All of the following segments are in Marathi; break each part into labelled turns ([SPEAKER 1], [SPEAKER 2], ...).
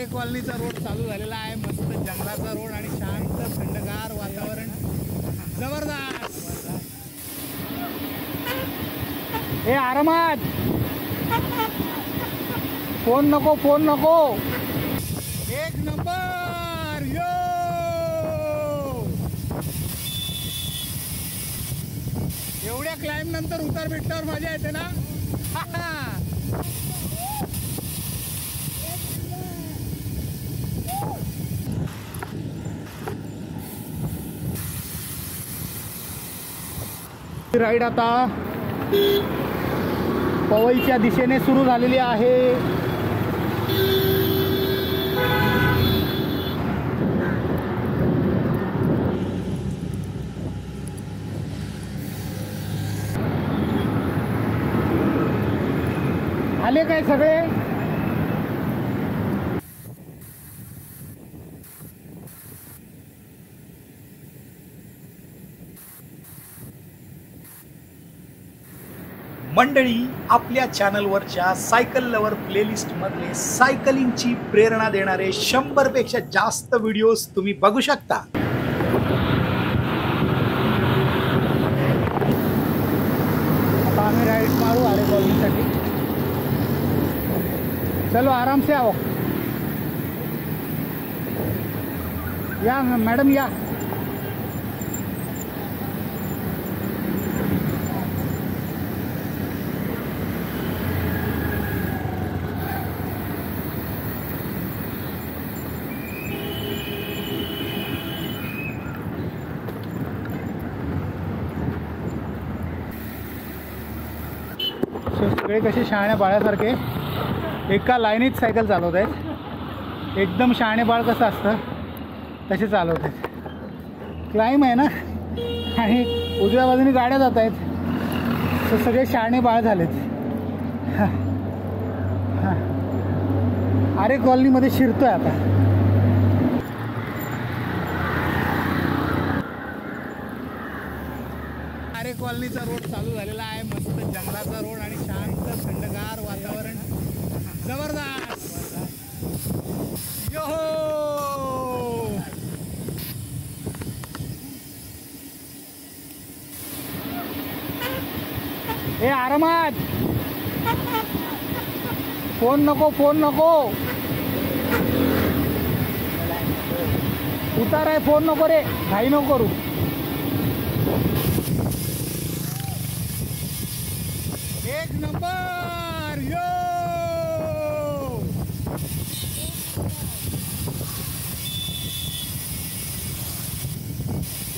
[SPEAKER 1] आरे कॉलनीचा रोड चालू झालेला आहे. मस्त जंगलाचा रोड आणि शांत थंडगार वातावरण जबरदस्त. हे आरामात फोन नको फोन नको. एक नंबर यो. एवढ्या क्लाइम नंतर उतार भेटल्यावर मजा येते ना. राईड आता पवईच्या दिशेने सुरू झालेली आहे. आले काय सगळे.
[SPEAKER 2] मंडळी, आपल्या चॅनलवरच्या सायकल लवर प्लेलिस्ट मध्ये सायकलिंगची प्रेरणा देणारे 100 पेक्षा जास्त व्हिडिओज तुम्ही बघू शकता.
[SPEAKER 1] आता आम्ही राईड मारू आरे कॉलनीसाठी. चलो आराम से आओ. या मॅडम या. सगळे कसे शहाण्या बाळासारखे एका लाईनीत सायकल चालवत आहेत. एकदम शहाणे बाळ कसं असतं तसे चालवत आहेत. क्लाइम आहे ना आणि उजव्या बाजूने गाड्या जात आहेत. तर सगळे शहाणे बाळ झालेत. आरे कॉलनीमध्ये शिरतोय आता. आरे कॉलनीचा रोड चालू झालेला आहे. मस्त जंगलाचा रोड आणि शांत थंडगार वातावरण जबरदस्त. यो हे आरामात फोन नको फोन नको. उतार आहे फोन नको रे. घाई नको करू. एक नंबर यो.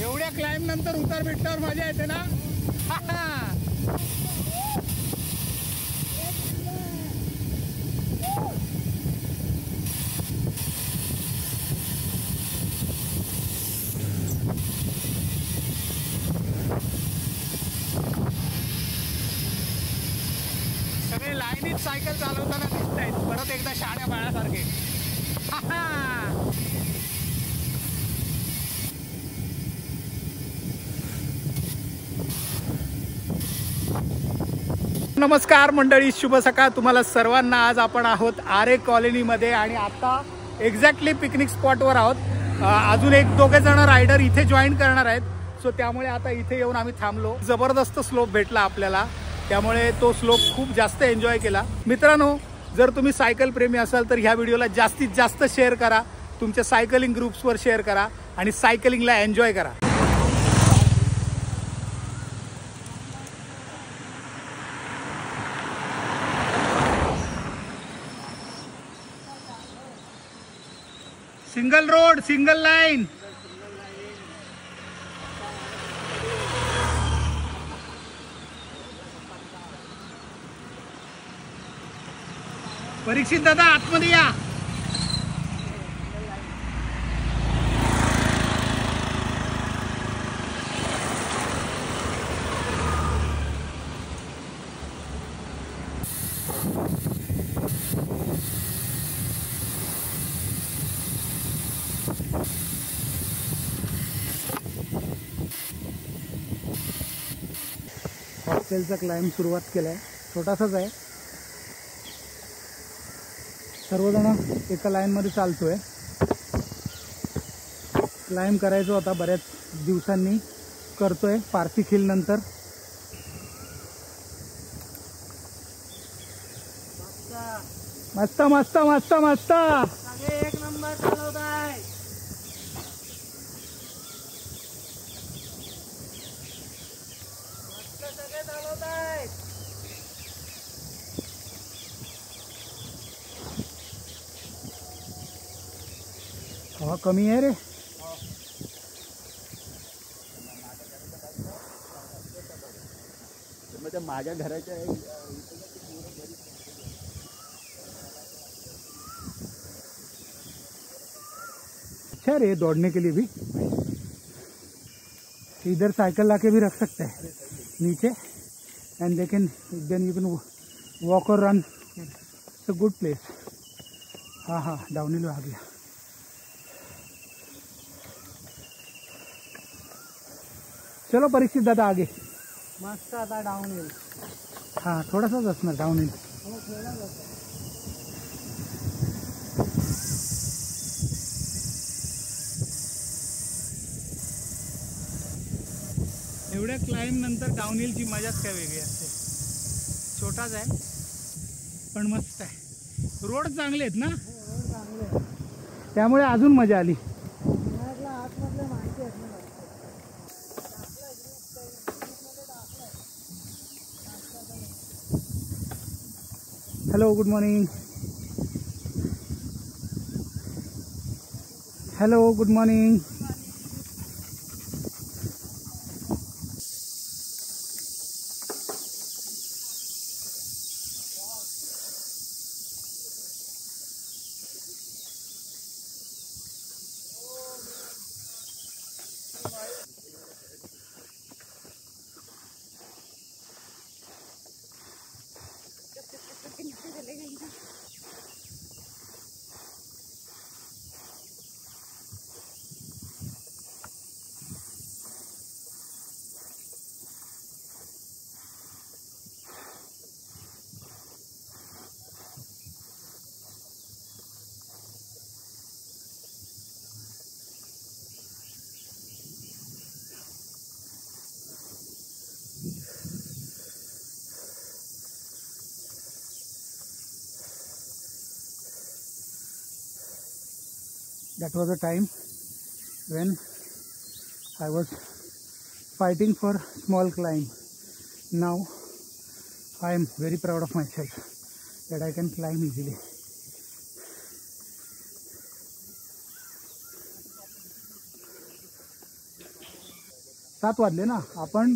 [SPEAKER 1] एवढ्या क्लाइम नंतर उतार भेटल्यावर मजा येते ना. सगळे लाईनीत सायकल चालवताना दिसत आहेत. परत एकदा शहाण्या बाळासारखे. नमस्कार मंडळी, शुभ सकाळ तुम्हाला सर्वांना. आज आपण आहोत आरे कॉलनीमध्ये आणि आता एक्झॅक्टली पिकनिक स्पॉटवर आहोत. अजून एक दोघे जण रायडर इथे जॉईन करणार आहेत. सो त्यामुळे आता इथे येऊन आम्ही थांबलो. जबरदस्त स्लोप भेटला आपल्याला, त्यामुळे तो स्लोप खूप जास्त एन्जॉय केला. मित्रांनो, जर तुम्ही सायकल प्रेमी असाल तर ह्या व्हिडिओला जास्तीत जास्त शेअर करा. तुमच्या सायकलिंग ग्रुप्सवर शेअर करा आणि सायकलिंगला एन्जॉय करा. Single road, single line. Parikshit दादा आतमध्ये या. हॉस्टेलचा क्लाइंब सुरुवात केलाय. छोटासाच आहे. सर्वजण एका लाईनमध्ये चालतोय. क्लाइंब करायचं होता, बऱ्याच दिवसांनी करतोय पारसी खिल नंतर. मस्त मस्त मस्त मस्त
[SPEAKER 3] एक नंबर चालवताय. सगळे चालवताय.
[SPEAKER 1] हवा कमी आहे रे.
[SPEAKER 3] माझ्या घराच्या
[SPEAKER 1] अच्छा रे दौड़ने के लिए भी. इधर साइकिल लाके भी रख सकते हैं नीचे and then you can walk और run. It's a good place. हाँ हाँ डाउनहिल आ गया. चलो परीक्षित दादा आगे.
[SPEAKER 3] मस्त आता डाऊन.
[SPEAKER 1] हाँ थोडासाच असणार डाउनहिल. एवढ्या क्लाइंब नंतर डाउनहिलची मजाच काय वेगळी असते. छोटाच आहे पण मस्त आहे. रोड चांगले आहेत ना, त्यामुळे अजून मजा आली. Hello good morning. Hello good morning. That was a time when I was fighting for small climb. Now I am very proud of myself that I can climb easily. सात वाजले ना, आपण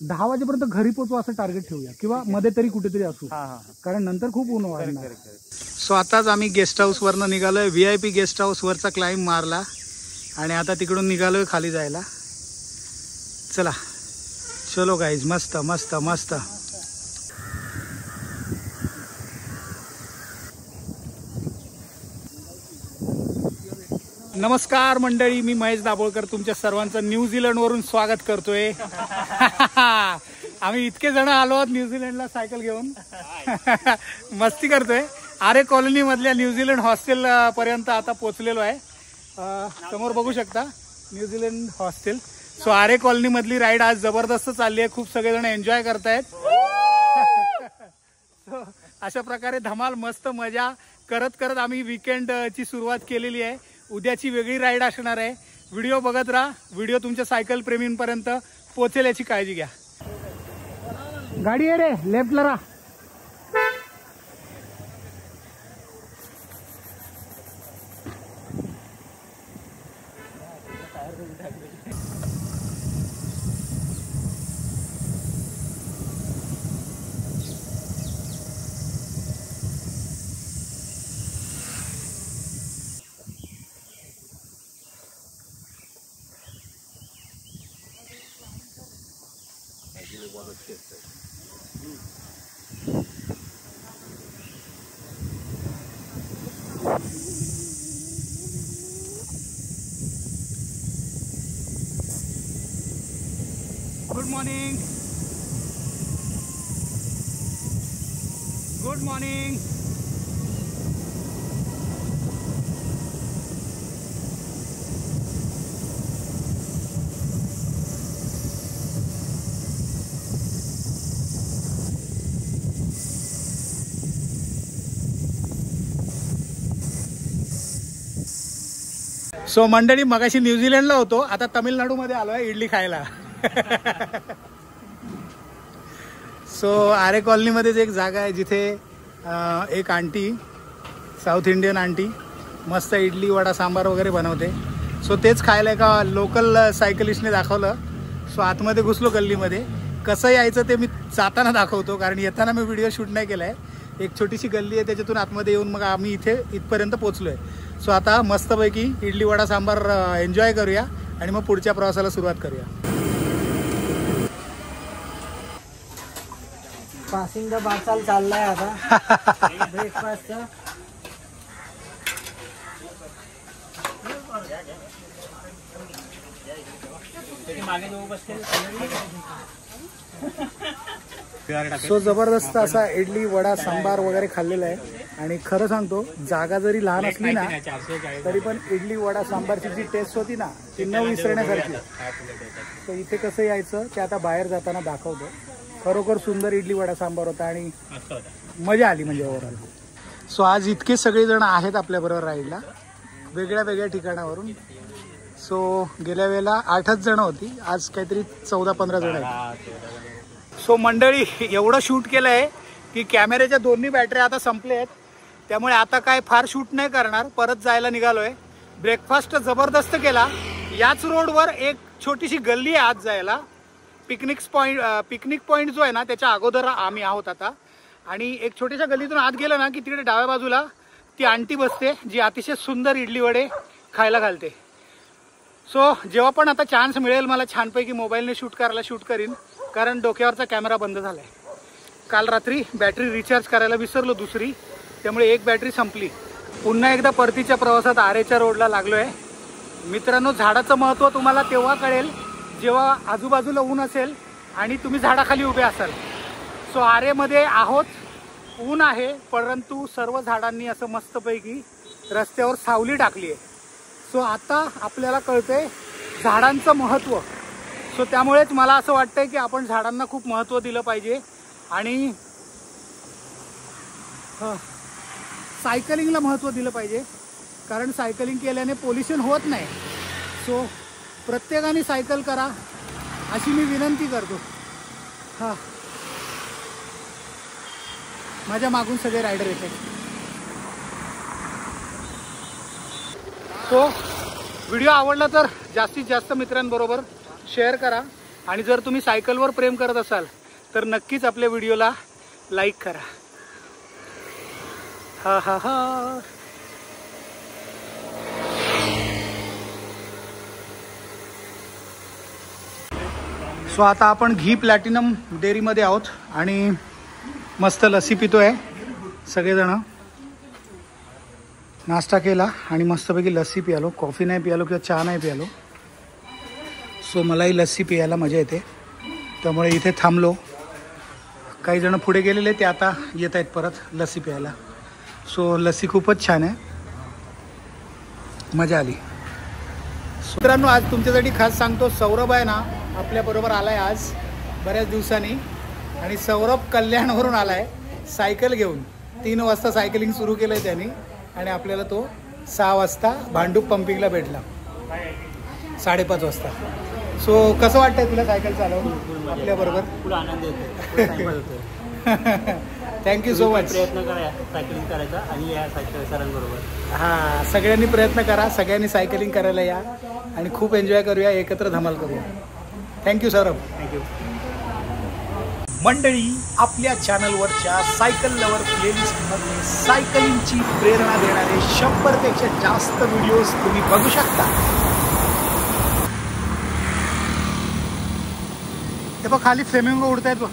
[SPEAKER 1] 10 वाजेपर्यंत घरी पोहोचू असं टार्गेट ठेवूया किंवा मध्ये तरी कुठेतरी असू, कारण नंतर खूप ऊन वाढणार. सो आताच आम्ही गेस्ट हाऊस वरनं निघालोय. VIP गेस्ट हाऊस वरचा क्लाइंब मारला आणि आता तिकडून निघालोय खाली जायला. चला चलो गाईज. मस्त मस्त मस्त. नमस्कार मंडळी, मी महेश दाभोळकर तुमच्या सर्वांचं न्यूझीलंड वरून स्वागत करतोय. आम्ही इतके जण आलो आहोत न्यूझीलंडला सायकल घेऊन. मस्ती करतोय. आरे कॉलनी मधल्या न्यूझीलंड हॉस्टेल पर्यंत आता पोहोचलेलो आहे. समोर बघू शकता न्यूझीलंड हॉस्टेल. सो आरे कॉलनी मधली राईड आज जबरदस्त चालली आहे. खूप सगळेजण एन्जॉय करतायत. सो अशा प्रकारे धमाल मस्त मजा करत करत आम्ही वीकेंडची सुरुवात केलेली आहे. उद्याची वेगळी राईड असणार आहे. व्हिडिओ बघत राहा. व्हिडिओ तुमच्या सायकल प्रेमींपर्यंत पोहोचेल याची काळजी घ्या. गाडी आहे रे, लेफ्टला राहा. Good morning. Good morning. So मंडळी, मगाशी न्यूझीलंडला होतो, आता तामिळनाडूमध्ये आलोय इडली खायला. सो आरे कॉलनीमध्येच एक जागा आहे जिथे एक आंटी, साऊथ इंडियन आंटी, मस्त इडली वडा सांबार वगैरे बनवते. सो तेच खायला एका लोकल सायकलिस्टने दाखवलं. सो आतमध्ये घुसलो गल्लीमध्ये. कसं यायचं ते मी जाताना दाखवतो, कारण येताना मी व्हिडिओ शूट नाही केला आहे. एक छोटीशी गल्ली आहे, त्याच्यातून आतमध्ये येऊन मग आम्ही इथपर्यंत पोचलो आहे. सो आता मस्तपैकी इडली वडा सांबार एन्जॉय करूया आणि मग पुढच्या प्रवासाला सुरुवात करूया.
[SPEAKER 3] पासिंग द बारसाल चाललाय आता ब्रेकफास्टचा.
[SPEAKER 1] सो जबरदस्त असा इडली वडा सांबार वगैरे खाल्लेला आहे. आणि खरं सांगतो, जागा जरी लहान असली ना तरी पण इडली वडा सांबारची जी टेस्ट होती ना ती न विसरण्यासारखी. तर इथे कसं यायचं ते आता बाहेर जाताना दाखवतो. खरोखर सुंदर इडली वडा सांबार होता आणि मजा आली म्हणजे ओव्हरऑल. सो आज इतके सगळेजण आहेत आपल्याबरोबर राईडला, वेगळ्या वेगळ्या ठिकाणावरून. सो गेल्या वेळेला 8च जण होती, आज काहीतरी 14-15 जण आहेत. सो मंडळी, एवढं शूट केलं आहे की कॅमेऱ्याच्या दोन्ही बॅटऱ्या आता संपल्या आहेत. त्यामुळे आता काय फार शूट नाही करणार, परत जायला निघालोय. ब्रेकफास्ट जबरदस्त केला. याच रोडवर एक छोटीशी गल्ली आहे आज जायला. पिकनिक पॉईंट जो आहे ना त्याच्या अगोदर आम्ही आहोत आता. आणि एक छोट्याशा गल्लीतून आत गेलं ना की तिकडे डाव्या बाजूला ती आंटी बसते जी अतिशय सुंदर इडली वडे खायला घालते. सो जेव्हा पण आता चान्स मिळेल मला छानपैकी मोबाईलने शूट करायला शूट करीन, कारण डोक्यावरचा कॅमेरा बंद झालाय. काल रात्री बॅटरी रिचार्ज करायला विसरलो दुसरी, त्यामुळे एक बॅटरी संपली. पुन्हा एकदा परतीच्या प्रवासात आरेच्या रोडला लागलोय. मित्रांनो, झाडाचं महत्त्व तुम्हाला तेव्हा कळेल जेव्हा आजूबाजूला ऊन असेल आणि तुम्ही झाडाखाली उभे असाल. सो आरेमध्ये आहोत, ऊन आहे, परंतु सर्व झाडांनी असं मस्तपैकी रस्त्यावर सावली टाकली आहे. सो आता आपल्याला कळतंय झाडांचं महत्त्व. सो त्यामुळेच मला असं वाटतंय की आपण झाडांना खूप महत्त्व दिलं पाहिजे. आणि सायकलिंगला महत्त्व दिलं पाहिजे, कारण सायकलिंग केल्याने पोल्युशन होत नाही. सो प्रत्येकाने सायकल करा अशी मी विनंती करतो. हां, माझ्या मागून सगळे रायडर येते. सो व्हिडिओ आवडला तर जास्तीत जास्त मित्रांबरोबर शेअर करा. आणि जर तुम्ही सायकलवर प्रेम करत असाल तर नक्कीच आपल्या व्हिडिओला लाईक करा. हा हा हा. सो आता आपण घी प्लॅटिनम डेअरीमध्ये आहोत आणि मस्त लस्सी पितोय. सगळेजण नाश्ता केला आणि मस्तपैकी लस्सी पियालो. कॉफी नाही पियालो किंवा चहा नाही पियालो. सो मलाही लस्सी पियायला मजा येते, त्यामुळे इथे थांबलो. काही जण पुढे गेलेले ते आता येत आहेत परत लस्सी प्यायला. सो लस्सी खूपच छान आहे, मजा आली. मित्रांनो, आज तुमच्यासाठी खास सांगतो, सौरभ आहे ना आपल्याबरोबर आला आहे आज बऱ्याच दिवसांनी. आणि सौरभ कल्याणवरून आला आहे सायकल घेऊन. 3 वाजता सायकलिंग सुरू केलं आहे त्यांनी आणि आपल्याला तो 6 वाजता भांडूप पंपिंगला भेटला 5:30 वाजता. सो कसं वाटतंय तुला सायकल चालवून आपल्याबरोबर?
[SPEAKER 3] खूप आनंद येतो.
[SPEAKER 1] Thank you so much.
[SPEAKER 3] प्रयत्न करा सायकलिंग करायचा आणि या सायकल सरांबरोबर.
[SPEAKER 1] हां, सगळ्यांनी प्रयत्न करा, सगळ्यांनी सायकलिंग करायला या आणि खूप एन्जॉय करूया, एकत्र धमाल करूया. थँक्यू सौरभ.
[SPEAKER 3] थँक्यू.
[SPEAKER 2] मंडळी, आपल्या चॅनलवरच्या सायकल लवर प्लेलिस्टमध्ये सायकलिंगची प्रेरणा देणारे 100पेक्षा जास्त व्हिडिओज तुम्ही बघू शकता.
[SPEAKER 1] ते बघ खाली फ्लेमिंगो उडतायत बघ.